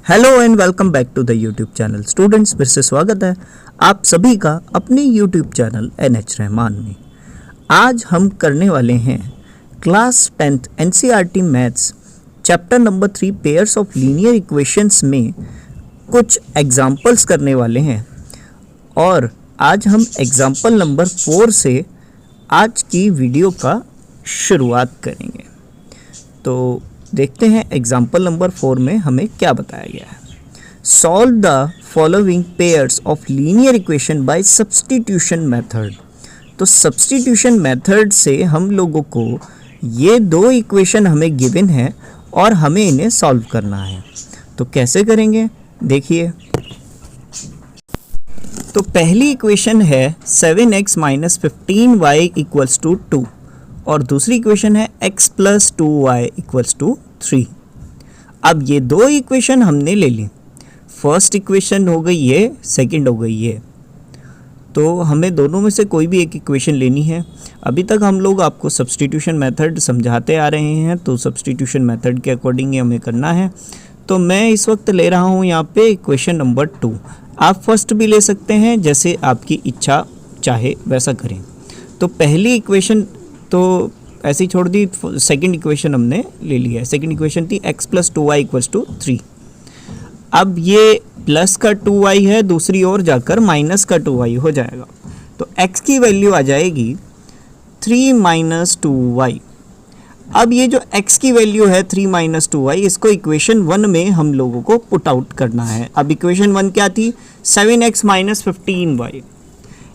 Hello and welcome back to the YouTube channel. Students, फिर से स्वागत है आप सभी का अपने यूट्यूब चैनल NH रहमान में। आज हम करने वाले हैं class 10th NCERT maths chapter number 3 pairs of linear equations में कुछ एग्जाम्पल्स करने वाले हैं और आज हम एग्जाम्पल नंबर 4 से आज की वीडियो का शुरुआत करेंगे। तो देखते हैं एग्जाम्पल नंबर 4 में हमें क्या बताया गया है। Solve the following pairs of linear equation by substitution method. तो सब्स्टिट्यूशन मेथड से हम लोगों को ये दो इक्वेशन हमें गिवन है और हमें इन्हें सॉल्व करना है। तो कैसे करेंगे देखिए। तो पहली इक्वेशन है 7x - 15y = 2 और दूसरी इक्वेशन है x + 2y = 3। अब ये दो इक्वेशन हमने ले ली। फर्स्ट इक्वेशन हो गई ये, सेकंड हो गई ये। तो हमें दोनों में से कोई भी एक इक्वेशन लेनी है। अभी तक हम लोग आपको सब्स्टिट्यूशन मेथड समझाते आ रहे हैं, तो सब्स्टिट्यूशन मेथड के अकॉर्डिंग ही हमें करना है। तो मैं इस वक्त ले रहा हूँ यहाँ पे इक्वेशन नंबर 2। आप फर्स्ट भी ले सकते हैं, जैसे आपकी इच्छा चाहे वैसा करें। तो पहली इक्वेशन तो ऐसी छोड़ दी, सेकंड इक्वेशन हमने ले लिया है। सेकंड इक्वेशन थी x + 2y = 3। अब ये प्लस का 2y है, दूसरी ओर जाकर माइनस का 2y हो जाएगा। तो x की वैल्यू आ जाएगी 3 - 2y। अब ये जो x की वैल्यू है 3 - 2y, इसको इक्वेशन 1 में हम लोगों को पुट आउट करना है। अब इक्वेशन 1 क्या थी? 7x - 15y।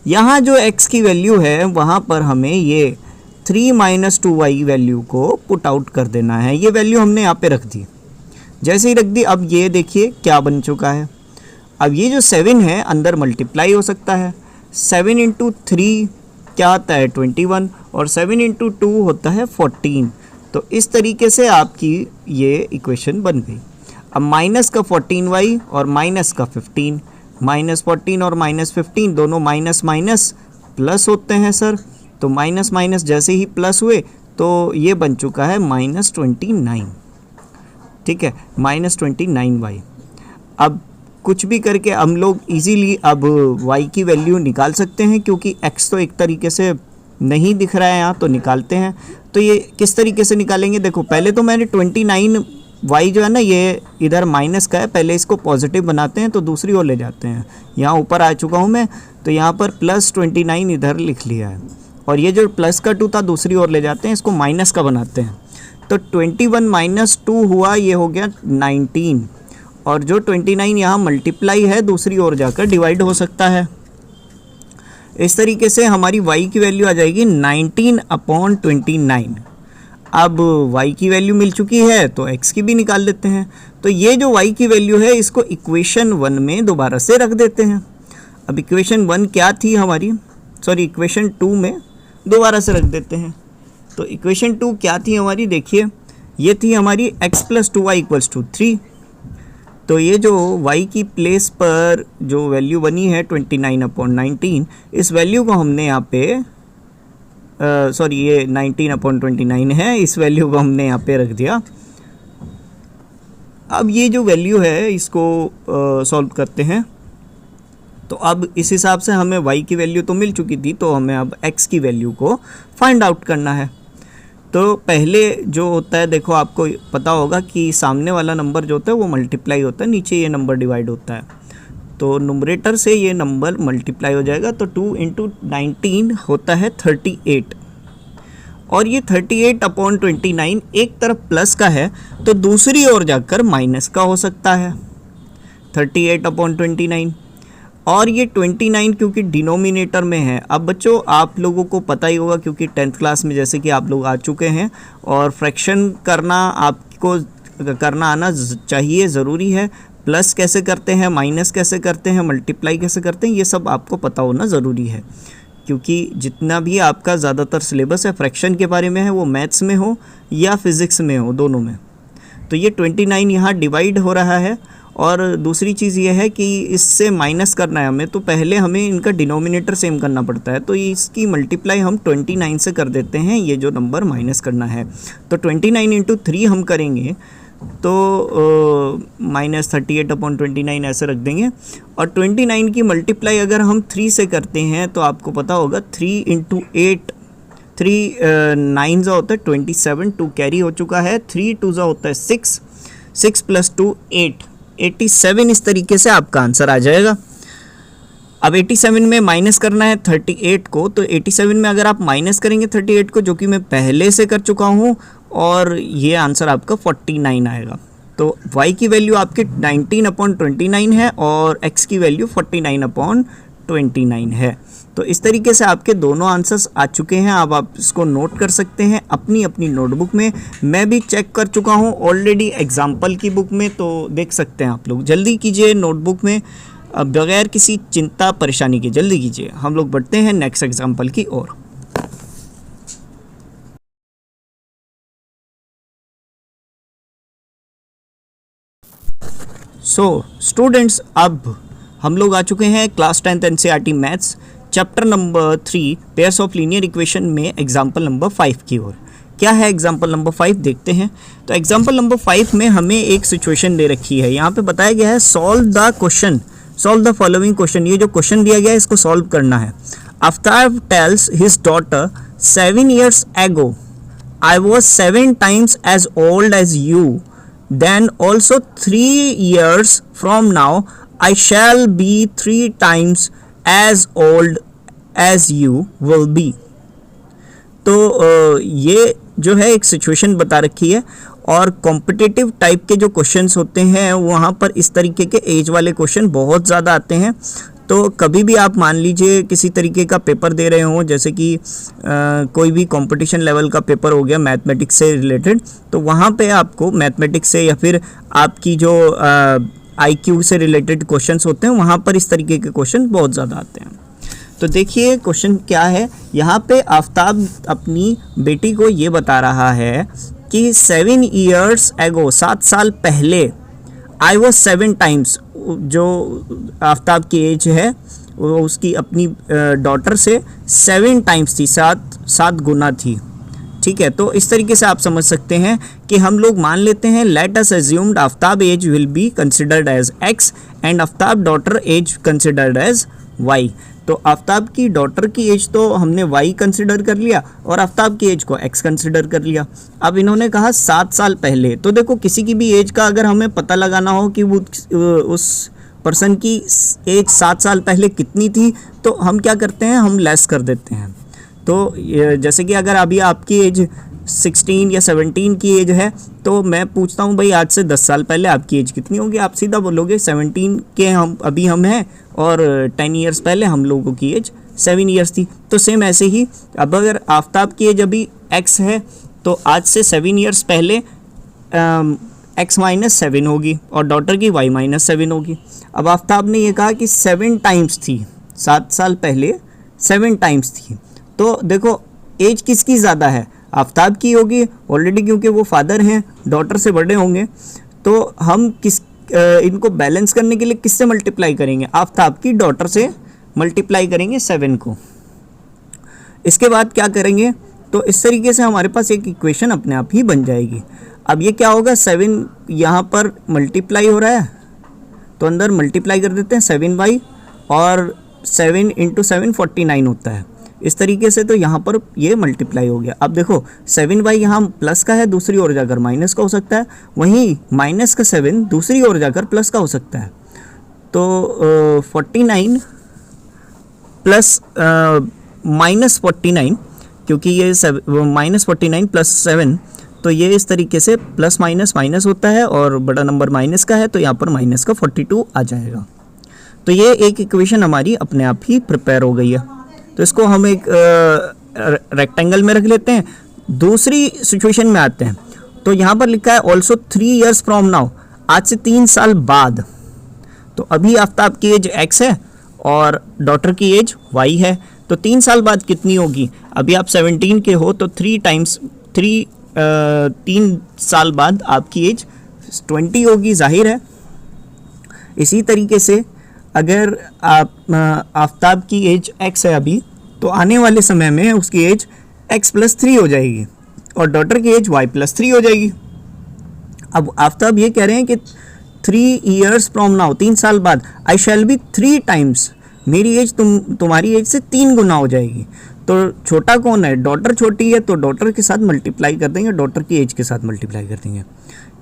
यहाँ जो x की वैल्यू है वहाँ पर हमें ये 3 - 2y वैल्यू को पुट आउट कर देना है। ये वैल्यू हमने यहाँ पे रख दी। जैसे ही रख दी, अब ये देखिए क्या बन चुका है। अब ये जो 7 है अंदर मल्टीप्लाई हो सकता है। 7 × 3 क्या होता है? 21 और 7 × 2 होता है 14। तो इस तरीके से आपकी ये इक्वेशन बन गई। अब माइनस का 14y और माइनस का 15, -14 और -15 दोनों माइनस माइनस प्लस होते हैं सर। तो माइनस माइनस जैसे ही प्लस हुए तो ये बन चुका है -29। ठीक है, -29y। अब कुछ भी करके हम लोग इजीली अब y की वैल्यू निकाल सकते हैं, क्योंकि x तो एक तरीके से नहीं दिख रहा है यहाँ, तो निकालते हैं। तो ये किस तरीके से निकालेंगे? देखो, पहले तो मैंने 29y जो है ना, ये इधर माइनस का है, पहले इसको पॉजिटिव बनाते हैं तो दूसरी ओर ले जाते हैं। यहाँ ऊपर आ चुका हूँ मैं, तो यहाँ पर +29 इधर लिख लिया है और ये जो प्लस का 2 था दूसरी ओर ले जाते हैं, इसको माइनस का बनाते हैं। तो 21 - 2 हुआ, ये हो गया 19 और जो 29 यहाँ मल्टीप्लाई है दूसरी ओर जाकर डिवाइड हो सकता है। इस तरीके से हमारी y की वैल्यू आ जाएगी 19/29। अब y की वैल्यू मिल चुकी है तो x की भी निकाल लेते हैं। तो ये जो y की वैल्यू है इसको इक्वेशन 1 में दोबारा से रख देते हैं। अब इक्वेशन 1 क्या थी हमारी, सॉरी इक्वेशन 2 में दोबारा से रख देते हैं। तो इक्वेशन 2 क्या थी हमारी? देखिए, ये थी हमारी x + 2y = 3। तो ये जो y की प्लेस पर जो वैल्यू बनी है 29/19, इस वैल्यू को हमने यहाँ पे सॉरी ये 19/29 है, इस वैल्यू को हमने यहाँ पे रख दिया। अब ये जो वैल्यू है इसको सॉल्व करते हैं। तो अब इस हिसाब से हमें y की वैल्यू तो मिल चुकी थी, तो हमें अब x की वैल्यू को फाइंड आउट करना है। तो पहले जो होता है, देखो आपको पता होगा कि सामने वाला नंबर जो होता है वो मल्टीप्लाई होता है, नीचे ये नंबर डिवाइड होता है। तो नुमरेटर से ये नंबर मल्टीप्लाई हो जाएगा, तो 2 × 19 होता है 38। और ये 38/29 एक तरफ प्लस का है तो दूसरी ओर जाकर माइनस का हो सकता है 38/29। और ये 29 क्योंकि डिनोमिनेटर में है। अब बच्चों आप लोगों को पता ही होगा, क्योंकि 10th क्लास में जैसे कि आप लोग आ चुके हैं और फ्रैक्शन करना आपको करना आना चाहिए, ज़रूरी है। प्लस कैसे करते हैं, माइनस कैसे करते हैं, मल्टीप्लाई कैसे करते हैं, ये सब आपको पता होना ज़रूरी है। क्योंकि जितना भी आपका ज़्यादातर सिलेबस है फ्रैक्शन के बारे में है, वो मैथ्स में हो या फिज़िक्स में हो, दोनों में। तो ये 29 यहाँ डिवाइड हो रहा है। और दूसरी चीज़ ये है कि इससे माइनस करना है हमें, तो पहले हमें इनका डिनोमिनेटर सेम करना पड़ता है। तो इसकी मल्टीप्लाई हम 29 से कर देते हैं, ये जो नंबर माइनस करना है। तो 29 × 3 हम करेंगे तो -38/29 ऐसे रख देंगे। और 29 की मल्टीप्लाई अगर हम 3 से करते हैं तो आपको पता होगा 3 × 8, 3 9 होता है 27, 2 कैरी हो चुका है, 3 2 होता है 6, 6 + 2 8, 87 इस तरीके से आपका आंसर आ जाएगा। अब 87 में माइनस करना है 38 को, तो 87 में अगर आप माइनस करेंगे 38 को, जो कि मैं पहले से कर चुका हूँ, और ये आंसर आपका 49 आएगा। तो y की वैल्यू आपकी 19/29 है और x की वैल्यू 49/29 है। तो इस तरीके से आपके दोनों आंसर्स आ चुके हैं। अब आप इसको नोट कर सकते हैं अपनी अपनी नोटबुक में। मैं भी चेक कर चुका हूँ ऑलरेडी एग्जाम्पल की बुक में, तो देख सकते हैं आप लोग। जल्दी कीजिए नोटबुक में, बगैर किसी चिंता परेशानी के जल्दी कीजिए। हम लोग बढ़ते हैं नेक्स्ट एग्जाम्पल की ओर। सो स्टूडेंट्स, अब हम लोग आ चुके हैं class 10th NCERT maths chapter number 3 pairs of linear equation में एग्जाम्पल नंबर 5 की ओर। क्या है एग्जाम्पल नंबर 5 देखते हैं। तो एग्जाम्पल नंबर 5 में हमें एक सिचुएशन दे रखी है। यहाँ पे बताया गया है सॉल्व द फॉलोइंग क्वेश्चन। ये जो क्वेश्चन दिया गया है इसको सॉल्व करना है। Aftab tales his daughter 7 years ago I was 7 times as old as you, then also 3 years from now I shall be 3 times as old as you will be। तो ये जो है एक सिचुएशन बता रखी है, और कॉम्पिटिटिव टाइप के जो क्वेश्चंस होते हैं वहाँ पर इस तरीके के एज वाले क्वेश्चन बहुत ज़्यादा आते हैं। तो कभी भी आप मान लीजिए किसी तरीके का पेपर दे रहे हो, जैसे कि कोई भी कंपटीशन लेवल का पेपर हो गया मैथमेटिक्स से रिलेटेड, तो वहाँ पे आपको मैथमेटिक्स से या फिर आपकी जो IQ से रिलेटेड क्वेश्चंस होते हैं वहाँ पर इस तरीके के क्वेश्चन बहुत ज़्यादा आते हैं। तो देखिए क्वेश्चन क्या है। यहाँ पे आफ्ताब अपनी बेटी को ये बता रहा है कि 7 years ago 7 साल पहले I was 7 times, जो आफ्ताब की एज है वो उसकी अपनी डॉटर से 7 times थी, 7 गुना थी। ठीक है, तो इस तरीके से आप समझ सकते हैं कि हम लोग मान लेते हैं let us assumed Aftab age will be considered as x and Aftab daughter age considered as y। तो आफ्ताब की डॉटर की एज तो हमने y कंसिडर कर लिया और आफ्ताब की एज को x कंसिडर कर लिया। अब इन्होंने कहा 7 साल पहले, तो देखो किसी की भी एज का अगर हमें पता लगाना हो कि वो उस पर्सन की एज 7 साल पहले कितनी थी, तो हम क्या करते हैं, हम लेस कर देते हैं। तो जैसे कि अगर अभी आपकी एज 16 या 17 की एज है, तो मैं पूछता हूँ भाई आज से 10 साल पहले आपकी एज कितनी होगी, आप सीधा बोलोगे 17 के हम हैं, और 10 years पहले हम लोगों की एज 7 years थी। तो सेम ऐसे ही अब अगर आफ्ताब की एज अभी x है, तो आज से 7 years पहले x - 7 होगी और डॉटर की y - 7 होगी। अब आफ्ताब ने ये कहा कि 7 times थी, 7 साल पहले 7 times थी। तो देखो एज किसकी ज़्यादा है, आफ्ताब की होगी ऑलरेडी, क्योंकि वो फादर हैं, डॉटर से बड़े होंगे। तो हम इनको बैलेंस करने के लिए किससे मल्टीप्लाई करेंगे, आफ्ताब की डॉटर से मल्टीप्लाई करेंगे 7 को। इसके बाद क्या करेंगे, तो इस तरीके से हमारे पास एक इक्वेशन अपने आप ही बन जाएगी। अब ये क्या होगा, 7 यहाँ पर मल्टीप्लाई हो रहा है, तो अंदर मल्टीप्लाई कर देते हैं 7y, और 7 × 7 49 होता है। इस तरीके से तो यहाँ पर ये मल्टीप्लाई हो गया। अब देखो 7y यहाँ प्लस का है, दूसरी ओर जाकर माइनस का हो सकता है, वहीं माइनस का 7 दूसरी ओर जाकर प्लस का हो सकता है। तो 49 प्लस -49, क्योंकि ये -49 + 7, तो ये इस तरीके से प्लस माइनस माइनस होता है, और बड़ा नंबर माइनस का है, तो यहाँ पर माइनस का 42 आ जाएगा। तो ये एक इक्वेशन हमारी अपने आप ही प्रिपेयर हो गई है। तो इसको हम एक रेक्टेंगल में रख लेते हैं। दूसरी सिचुएशन में आते हैं। तो यहाँ पर लिखा है ऑल्सो 3 years फ्रॉम नाउ, आज से 3 साल बाद। तो अभी आफ्ताब की एज x है और डॉटर की एज y है, तो 3 साल बाद कितनी होगी, अभी आप 17 के हो, तो 3 साल बाद आपकी एज 20 होगी, जाहिर है। इसी तरीके से अगर आफ्ताब की एज x है अभी, तो आने वाले समय में उसकी एज x + 3 हो जाएगी और डॉटर की एज y + 3 हो जाएगी। अब आफ्ताब ये कह रहे हैं कि 3 years फ्रॉम नाउ, 3 साल बाद, आई शैल बी 3 times, मेरी एज तुम्हारी एज से 3 गुना हो जाएगी। तो छोटा कौन है? डॉटर छोटी है, तो डॉटर के साथ मल्टीप्लाई कर देंगे, डॉटर की एज के साथ मल्टीप्लाई कर देंगे।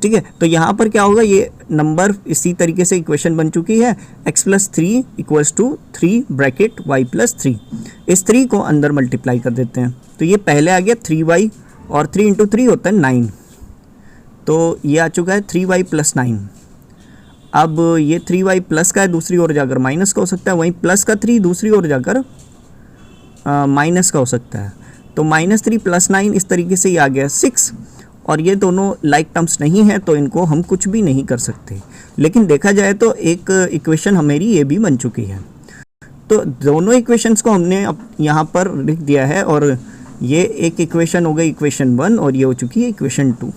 ठीक है, तो यहाँ पर क्या होगा, ये नंबर इसी तरीके से इक्वेशन बन चुकी है, x + 3 = 3 ब्रैकेट y + 3। इस 3 को अंदर मल्टीप्लाई कर देते हैं, तो ये पहले आ गया 3y, और 3 × 3 होता है 9, तो ये आ चुका है 3y + 9। अब ये 3y प्लस का है, दूसरी ओर जाकर माइनस का हो सकता है, वहीं प्लस का 3 दूसरी ओर जाकर माइनस का हो सकता है। तो -3 + 9 इस तरीके से ये आ गया 6, और ये दोनों लाइक टर्म्स नहीं है, तो इनको हम कुछ भी नहीं कर सकते। लेकिन देखा जाए तो एक इक्वेशन हमारी ये भी बन चुकी है। तो दोनों इक्वेशंस को हमने अब यहाँ पर लिख दिया है, और ये एक इक्वेशन हो गई इक्वेशन 1, और ये हो चुकी है इक्वेशन 2।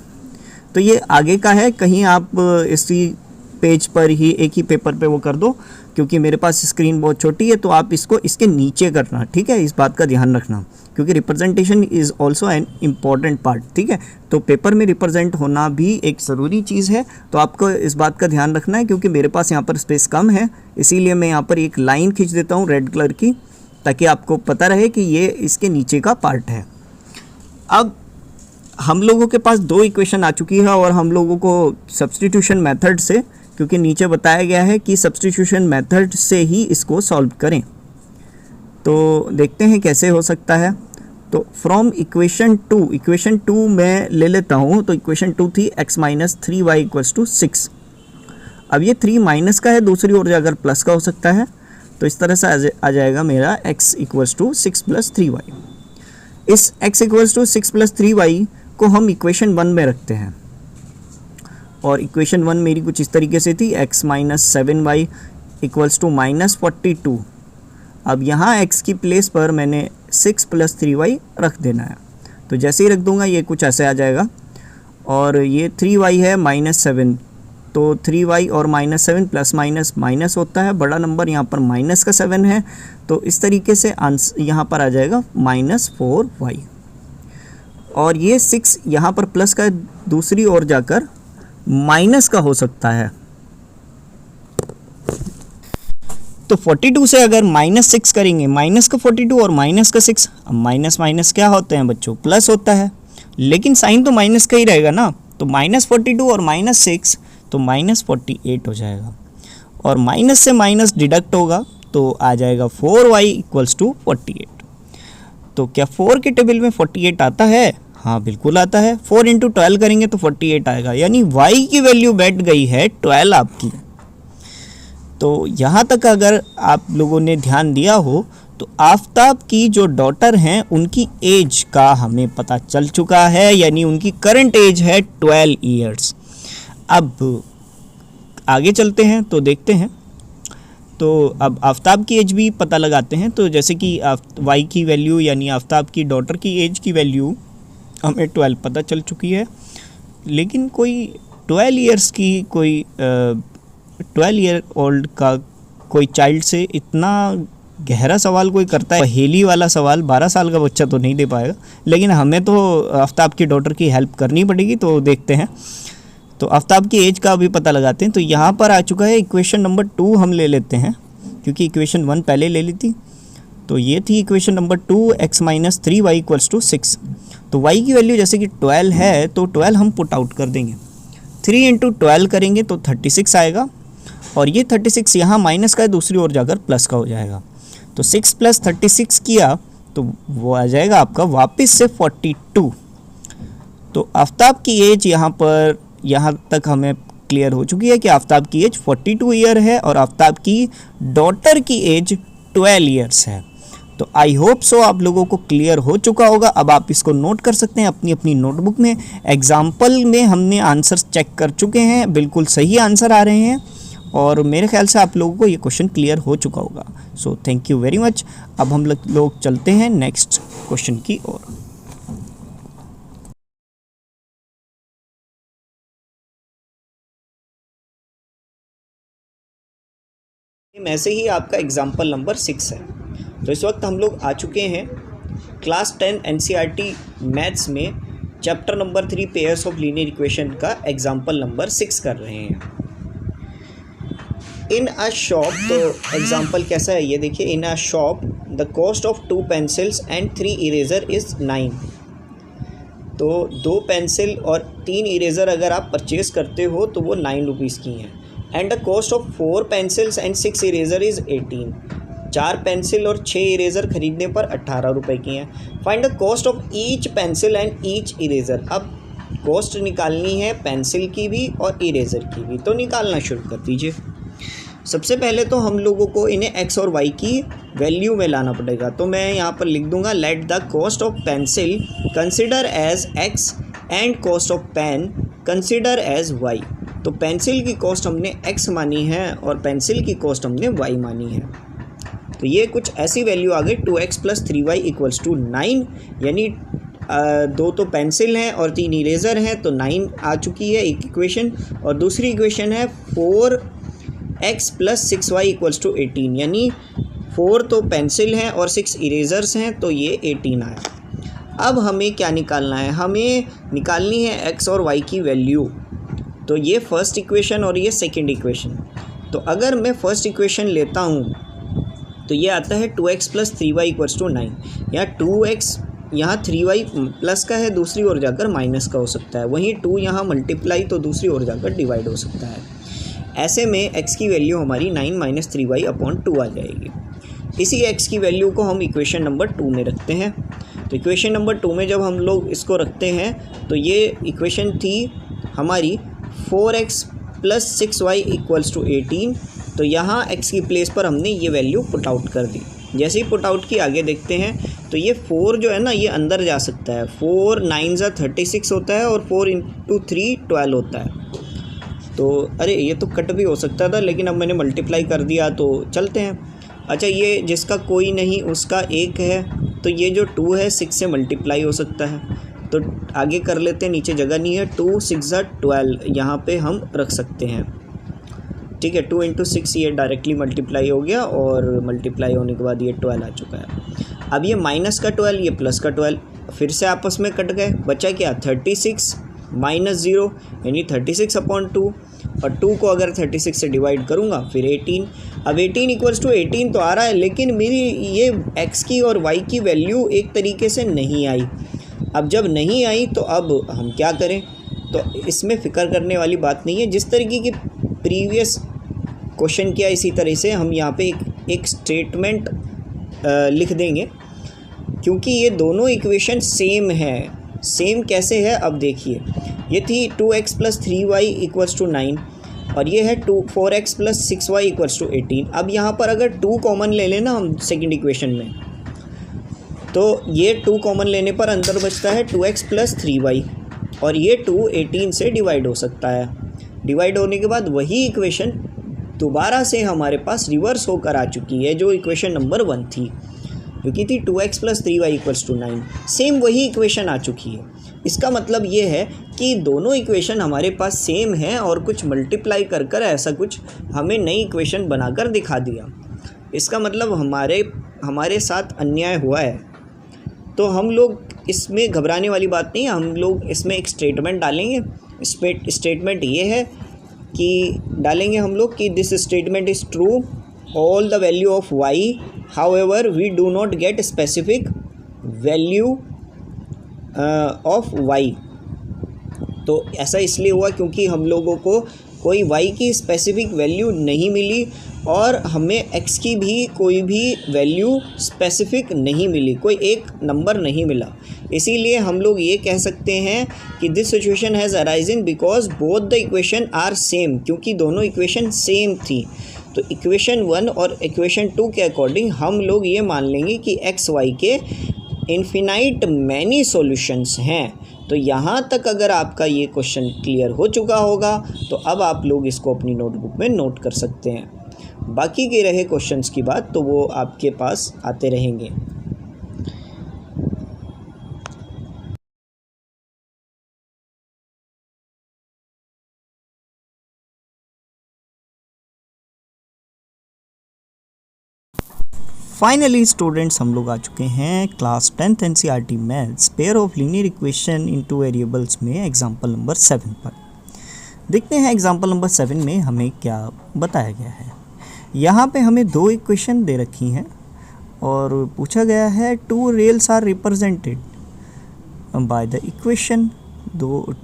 तो ये आगे का है, कहीं आप इसी पेज पर ही एक ही पेपर पे वो कर दो, क्योंकि मेरे पास स्क्रीन बहुत छोटी है, तो आप इसको इसके नीचे करना, ठीक है, इस बात का ध्यान रखना, क्योंकि representation is also an important part. ठीक है, तो पेपर में रिप्रेजेंट होना भी एक ज़रूरी चीज़ है, तो आपको इस बात का ध्यान रखना है, क्योंकि मेरे पास यहाँ पर स्पेस कम है, इसीलिए मैं यहाँ पर एक लाइन खींच देता हूँ रेड कलर की, ताकि आपको पता रहे कि ये इसके नीचे का पार्ट है। अब हम लोगों के पास 2 इक्वेशन आ चुकी है, और हम लोगों को सब्स्टिट्यूशन मेथड से, क्योंकि नीचे बताया गया है कि सब्स्टिट्यूशन मेथड से ही इसको सॉल्व करें, तो देखते हैं कैसे हो सकता है। तो फ्रॉम इक्वेशन 2 मैं ले लेता हूँ, तो इक्वेशन 2 थी x - 3y = 6। अब ये 3 माइनस का है, दूसरी ओर जाकर प्लस का हो सकता है, तो इस तरह से आ जाएगा मेरा x = 6 + 3y। इस x = 6 + 3y को हम इक्वेशन 1 में रखते हैं, और इक्वेशन 1 मेरी कुछ इस तरीके से थी, x - 7y = -42। अब यहाँ x की प्लेस पर मैंने 6 + 3y रख देना है, तो जैसे ही रख दूंगा ये कुछ ऐसे आ जाएगा, और ये 3y है -7, तो 3y और -7 प्लस माइनस माइनस होता है, बड़ा नंबर यहाँ पर माइनस का 7 है, तो इस तरीके से आंसर यहाँ पर आ जाएगा -4y, और ये 6 यहाँ पर प्लस का दूसरी ओर जाकर माइनस का हो सकता है। तो 42 से अगर -6 करेंगे, माइनस का 42 और माइनस का 6, अब माइनस माइनस क्या होते हैं बच्चों, प्लस होता है, लेकिन साइन तो माइनस का ही रहेगा ना, तो -42 और -6 तो -48 हो जाएगा, और माइनस से माइनस डिडक्ट होगा तो आ जाएगा 4y = 48। तो क्या 4 के टेबल में 48 आता है? हाँ बिल्कुल आता है, 4 × 12 करेंगे तो 48 आएगा, यानी y की वैल्यू बैठ गई है 12 आपकी। तो यहाँ तक अगर आप लोगों ने ध्यान दिया हो, तो आफ्ताब की जो डॉटर हैं उनकी एज का हमें पता चल चुका है, यानी उनकी करंट एज है 12 years। अब आगे चलते हैं तो देखते हैं, तो अब आफ्ताब की एज भी पता लगाते हैं। तो जैसे कि y की वैल्यू यानी आफ्ताब की डॉटर की एज की वैल्यू हमें 12 पता चल चुकी है, लेकिन कोई 12 years की कोई 12 year old का कोई चाइल्ड से इतना गहरा सवाल कोई करता है, पहेली वाला सवाल 12 साल का बच्चा तो नहीं दे पाएगा, लेकिन हमें तो आफ्ताब की डॉटर की हेल्प करनी पड़ेगी। तो देखते हैं, तो आफ्ताब की एज का भी पता लगाते हैं। तो यहाँ पर आ चुका है इक्वेशन नंबर 2 हम ले लेते हैं, क्योंकि इक्वेशन 1 पहले ले ली थी। तो ये थी इक्वेशन नंबर 2, x - 3y = 6। तो y की वैल्यू जैसे कि 12 है, तो 12 हम पुट आउट कर देंगे, 3 × 12 करेंगे तो 36 आएगा, और ये 36 यहाँ माइनस का है, दूसरी ओर जाकर प्लस का हो जाएगा। तो 6 + 36 किया तो वो आ जाएगा आपका वापस से 42। तो आफ्ताब की एज यहाँ तक हमें क्लियर हो चुकी है कि आफ्ताब की एज 42 ईयर है, और आफ्ताब की डॉटर की एज 12 years है। तो आई होप सो आप लोगों को क्लियर हो चुका होगा। अब आप इसको नोट कर सकते हैं अपनी अपनी नोटबुक में। एग्जाम्पल में हमने आंसर्स चेक कर चुके हैं, बिल्कुल सही आंसर आ रहे हैं, और मेरे ख्याल से आप लोगों को ये क्वेश्चन क्लियर हो चुका होगा। So thank you very much. अब हम लोग चलते हैं नेक्स्ट क्वेश्चन की ओर। ऐसे ही आपका एग्जाम्पल नंबर 6 है। तो इस वक्त हम लोग आ चुके हैं क्लास 10 NCERT मैथ्स में chapter number 3 pairs of linear equation का एग्जाम्पल नंबर 6 कर रहे हैं। इन अ शॉप, तो एग्जाम्पल कैसा है ये देखिए। In a shop the cost of 2 pencils and 3 eraser is 9। तो 2 पेंसिल और 3 इरेज़र अगर आप परचेज़ करते हो तो वो 9 रुपीज़ की हैं। And the cost of 4 pencils and 6 eraser is 18। 4 pencil और 6 इरेज़र ख़रीदने पर 18 रुपये की हैं। Find the cost of each pencil and each eraser. अब कॉस्ट निकालनी है पेंसिल की भी और इरेज़र की भी, तो निकालना शुरू कर दीजिए। सबसे पहले तो हम लोगों को इन्हें एक्स और वाई की वैल्यू में लाना पड़ेगा। तो मैं यहाँ पर लिख दूंगा let the cost of pencil consider as x and cost of pen consider as y. तो पेंसिल की कॉस्ट हमने एक्स मानी है और पेंसिल की कॉस्ट हमने वाई मानी है। तो ये कुछ ऐसी वैल्यू आ गई 2x + 3y = 9, यानी 2 तो पेंसिल हैं और 3 इरेज़र हैं, तो 9 आ चुकी है एक इक्वेशन। और दूसरी इक्वेशन है 4x + 6y = 18, यानी 4 तो पेंसिल हैं और 6 इरेज़र्स हैं, तो ये 18 आया। अब हमें क्या निकालना है, हमें निकालनी है x और y की वैल्यू। तो ये फर्स्ट इक्वेशन और ये सेकंड इक्वेशन। तो अगर मैं फर्स्ट इक्वेशन लेता हूँ तो ये आता है 2x + 3y = 9। यहाँ 2x यहाँ 3y प्लस का है, दूसरी ओर जाकर माइनस का हो सकता है। वहीं 2 यहाँ मल्टीप्लाई तो दूसरी ओर जाकर डिवाइड हो सकता है। ऐसे में x की वैल्यू हमारी 9 - 3y/2 आ जाएगी। इसी x की वैल्यू को हम इक्वेशन नंबर 2 में रखते हैं। तो इक्वेशन नंबर 2 में जब हम लोग इसको रखते हैं तो ये इक्वेशन थी हमारी 4x + 6y = 18। तो यहाँ x की प्लेस पर हमने ये वैल्यू पुट आउट कर दी। जैसे ही पुट आउट की आगे देखते हैं तो ये 4 जो है ना ये अंदर जा सकता है। 4 9 36 होता है और 4 × 3 12 होता है। तो अरे ये तो कट भी हो सकता था, लेकिन अब मैंने मल्टीप्लाई कर दिया तो चलते हैं। अच्छा, ये जिसका कोई नहीं उसका 1 है, तो ये जो 2 है 6 से मल्टीप्लाई हो सकता है। तो आगे कर लेते हैं, नीचे जगह नहीं है। 2 × 6 = 12 यहाँ पे हम रख सकते हैं। ठीक है, 2 × 6 ये डायरेक्टली मल्टीप्लाई हो गया और मल्टीप्लाई होने के बाद ये 12 आ चुका है। अब ये माइनस का 12, ये प्लस का 12 फिर से आपस में कट गए। बचा क्या, 36 - 0 यानी 36/2। और 2 को अगर 36 से डिवाइड करूँगा फिर 18। अब 18 = 18 तो आ रहा है, लेकिन मेरी ये x की और y की वैल्यू एक तरीके से नहीं आई। अब जब नहीं आई तो अब हम क्या करें, तो इसमें फ़िक्र करने वाली बात नहीं है। जिस तरीके की प्रीवियस क्वेश्चन किया इसी तरह से हम यहाँ पे एक स्टेटमेंट लिख देंगे, क्योंकि ये दोनों इक्वेशन सेम है। सेम कैसे है, अब देखिए। ये थी 2x + 3y = 9 और ये है 4x + 6y = 18। अब यहाँ पर अगर 2 कॉमन ले लेना हम सेकंड इक्वेशन में, तो ये 2 कॉमन लेने पर अंदर बचता है 2x + 3y और ये 2 18 से डिवाइड हो सकता है। डिवाइड होने के बाद वही इक्वेशन दोबारा से हमारे पास रिवर्स होकर आ चुकी है, जो इक्वेशन नंबर 1 थी, क्योंकि थी 2x + 3y = 9। सेम वही इक्वेशन आ चुकी है। इसका मतलब ये है कि दोनों इक्वेशन हमारे पास सेम हैं और कुछ मल्टीप्लाई कर कर ऐसा कुछ हमें नई इक्वेशन बनाकर दिखा दिया। इसका मतलब हमारे साथ अन्याय हुआ है। तो हम लोग इसमें घबराने वाली बात नहीं है। हम लोग इसमें एक स्टेटमेंट डालेंगे। स्टेटमेंट ये है कि डालेंगे हम लोग कि this statement is true all the value of y, however we do not get specific value of y। तो ऐसा इसलिए हुआ क्योंकि हम लोगों को कोई y की स्पेसिफिक वैल्यू नहीं मिली और हमें x की भी कोई भी वैल्यू स्पेसिफिक नहीं मिली, कोई एक नंबर नहीं मिला। इसीलिए हम लोग ये कह सकते हैं कि this situation has arisen because both the equation are same, क्योंकि दोनों इक्वेशन सेम थी। तो इक्वेशन 1 और इक्वेशन 2 के अकॉर्डिंग हम लोग ये मान लेंगे कि एक्स वाई के इन्फिनाइट मैनी सॉल्यूशंस हैं। तो यहाँ तक अगर आपका ये क्वेश्चन क्लियर हो चुका होगा तो अब आप लोग इसको अपनी नोटबुक में नोट कर सकते हैं। बाकी के रहे क्वेश्चंस की बात तो वो आपके पास आते रहेंगे। फाइनली स्टूडेंट्स हम लोग आ चुके हैं class 10th NCERT maths pair of linear equation into variables में एग्जांपल नंबर 7 पर। देखते हैं एग्जांपल नंबर 7 में हमें क्या बताया गया है। यहाँ पे हमें दो इक्वेशन दे रखी हैं और पूछा गया है two rails are represented by the equation. दो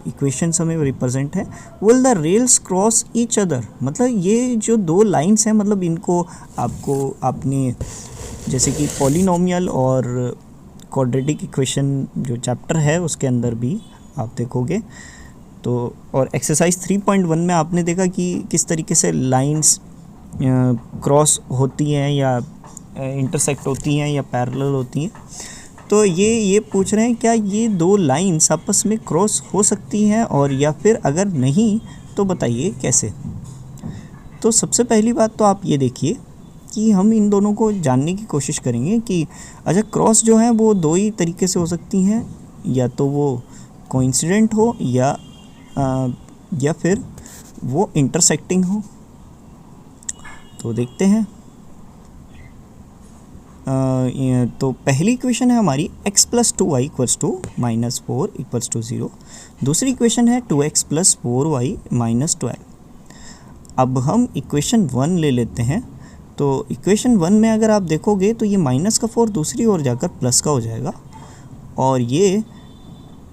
इक्वेशंस हमें रिप्रेजेंट है। Will the rails cross each other, मतलब ये जो दो लाइंस हैं, मतलब इनको आपको आपने जैसे कि पॉलिनोमियल और क्वाड्रेटिक इक्वेशन जो चैप्टर है उसके अंदर भी आप देखोगे तो, और एक्सरसाइज 3.1 में आपने देखा कि किस तरीके से लाइंस क्रॉस होती हैं या इंटरसेक्ट होती हैं या पैरेलल होती हैं। तो ये पूछ रहे हैं क्या ये दो लाइंस आपस में क्रॉस हो सकती हैं, और या फिर अगर नहीं तो बताइए कैसे। तो सबसे पहली बात तो आप ये देखिए कि हम इन दोनों को जानने की कोशिश करेंगे कि अच्छा क्रॉस जो है वो दो ही तरीके से हो सकती हैं, या तो वो कोइंसिडेंट हो या फिर वो इंटरसेक्टिंग हो। तो देखते हैं। तो पहली इक्वेशन है हमारी x plus 2y equals to minus 4 equals to 0। दूसरी इक्वेशन है 2x प्लस 4y माइनस 12। अब हम इक्वेशन 1 ले लेते हैं। तो इक्वेशन 1 में अगर आप देखोगे तो ये माइनस का 4 दूसरी ओर जाकर प्लस का हो जाएगा, और ये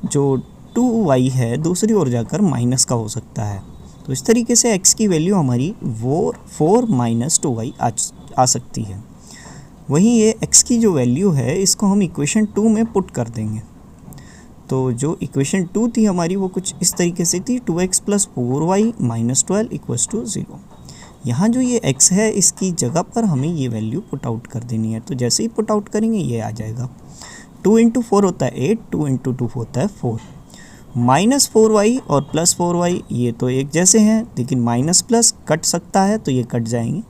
जो 2y है दूसरी ओर जाकर माइनस का हो सकता है। तो इस तरीके से x की वैल्यू हमारी 4 माइनस 2y आ सकती है। वहीं ये x की जो वैल्यू है इसको हम इक्वेशन 2 में पुट कर देंगे। तो जो इक्वेशन 2 थी हमारी वो कुछ इस तरीके से थी 2x plus 4y minus 12 equals to 0। यहाँ जो ये x है इसकी जगह पर हमें ये वैल्यू पुट आउट कर देनी है। तो जैसे ही पुट आउट करेंगे ये आ जाएगा। 2 इंटू 4 होता है 8, 2 इंटू 2 होता है 4। माइनस 4y और प्लस 4y ये तो एक जैसे हैं, लेकिन माइनस प्लस कट सकता है तो ये कट जाएंगे।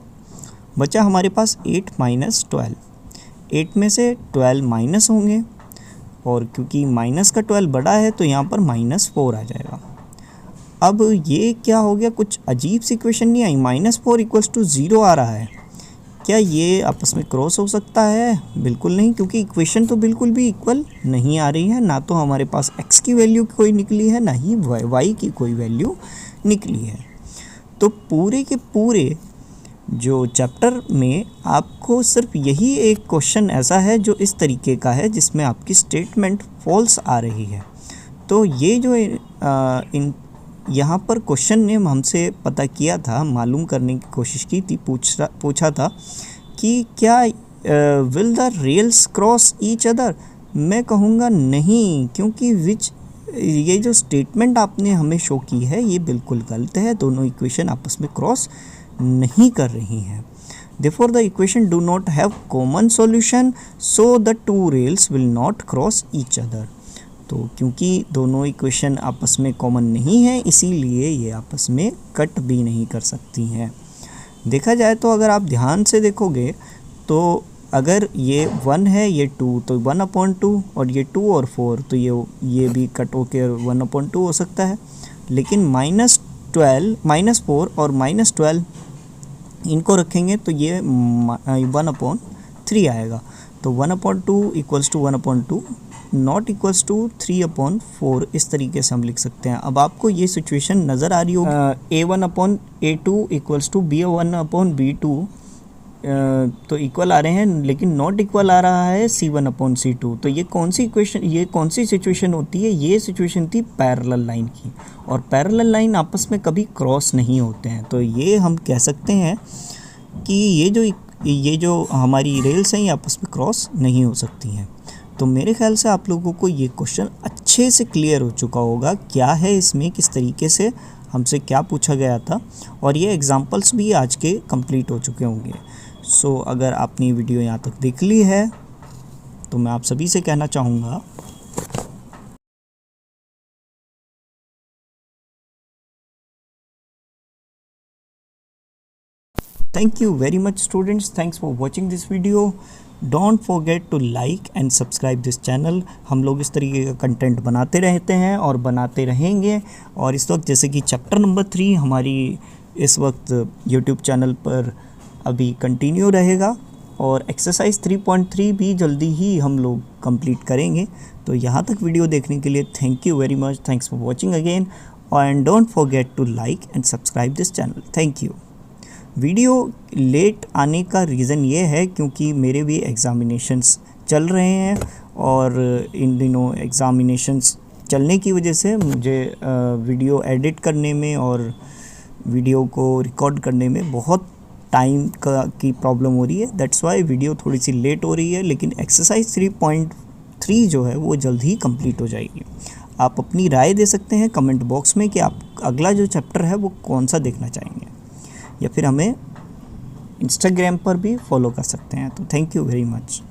बचा हमारे पास 8 माइनस 12। 8 में से 12 माइनस होंगे, और क्योंकि माइनस का 12 बड़ा है तो यहाँ पर माइनस 4 आ जाएगा। अब ये क्या हो गया, कुछ अजीब सी इक्वेशन नहीं आई। माइनस 4 इक्वल्स टू 0 आ रहा है। क्या ये आपस में क्रॉस हो सकता है? बिल्कुल नहीं, क्योंकि इक्वेशन तो बिल्कुल भी इक्वल नहीं आ रही है। ना तो हमारे पास x की वैल्यू कोई निकली है, ना ही y की कोई वैल्यू निकली है। तो पूरे के पूरे जो चैप्टर में आपको सिर्फ यही एक क्वेश्चन ऐसा है जो इस तरीके का है जिसमें आपकी स्टेटमेंट फॉल्स आ रही है। तो ये जो यहाँ पर क्वेश्चन ने हमसे पता किया था, मालूम करने की कोशिश की थी, पूछा था कि क्या will the rails cross each other. मैं कहूँगा नहीं, क्योंकि ये जो स्टेटमेंट आपने हमें शो की है ये बिल्कुल गलत है। दोनों इक्वेशन आपस में क्रॉस नहीं कर रही हैं। Therefore the equation do not have common solution, so the two rails will not cross each other। तो क्योंकि दोनों इक्वेशन आपस में कॉमन नहीं है इसीलिए ये आपस में कट भी नहीं कर सकती हैं। देखा जाए तो अगर आप ध्यान से देखोगे तो अगर ये 1 है ये 2 तो 1/2, और ये 2 और 4 तो ये भी कट होकर 1/2 हो सकता है। लेकिन माइनस 4 और माइनस 12 इनको रखेंगे तो ये 1/3 आएगा। तो 1/2 equals to 1/2 not equals to 3/4, इस तरीके से हम लिख सकते हैं। अब आपको ये सिचुएशन नज़र आ रही होगी। A1/A2 इक्वल्स टू B1/B2 तो इक्वल आ रहे हैं, लेकिन नॉट इक्वल आ रहा है C1/C2। तो ये कौन सी सिचुएशन होती है? ये सिचुएशन थी पैरेलल लाइन की, और पैरेलल लाइन आपस में कभी क्रॉस नहीं होते हैं। तो ये हम कह सकते हैं कि ये जो हमारी रेल्स हैं ये आपस में क्रॉस नहीं हो सकती हैं। तो मेरे ख्याल से आप लोगों को ये क्वेश्चन अच्छे से क्लियर हो चुका होगा क्या है इसमें, किस तरीके से हमसे क्या पूछा गया था, और ये एग्जांपल्स भी आज के कंप्लीट हो चुके होंगे। सो अगर आपने ये वीडियो यहाँ तक देख ली है तो मैं आप सभी से कहना चाहूँगा thank you very much students, thanks for watching this video. Don't forget to like and subscribe this channel. हम लोग इस तरीके का कंटेंट बनाते रहते हैं और बनाते रहेंगे। और इस वक्त जैसे कि चैप्टर नंबर 3 हमारी इस वक्त यूट्यूब चैनल पर अभी कंटिन्यू रहेगा, और एक्सरसाइज 3.3 भी जल्दी ही हम लोग कंप्लीट करेंगे। तो यहाँ तक वीडियो देखने के लिए thank you very much, thanks for watching again, and don't forget to like and subscribe this channel. Thank you. Video late आने का रीज़न ये है क्योंकि मेरे भी एग्ज़ामिनेशंस चल रहे हैं और इन दिनों एग्ज़ामिनेशंस चलने की वजह से मुझे वीडियो एडिट करने में और वीडियो को रिकॉर्ड करने में बहुत टाइम की प्रॉब्लम हो रही है। दैट्स वाई वीडियो थोड़ी सी लेट हो रही है, लेकिन एक्सरसाइज 3.3 जो है वो जल्द ही कंप्लीट हो जाएगी। आप अपनी राय दे सकते हैं कमेंट बॉक्स में कि आप अगला जो चैप्टर है वो कौन सा देखना चाहेंगे, या फिर हमें इंस्टाग्राम पर भी फॉलो कर सकते हैं। तो थैंक यू वेरी मच।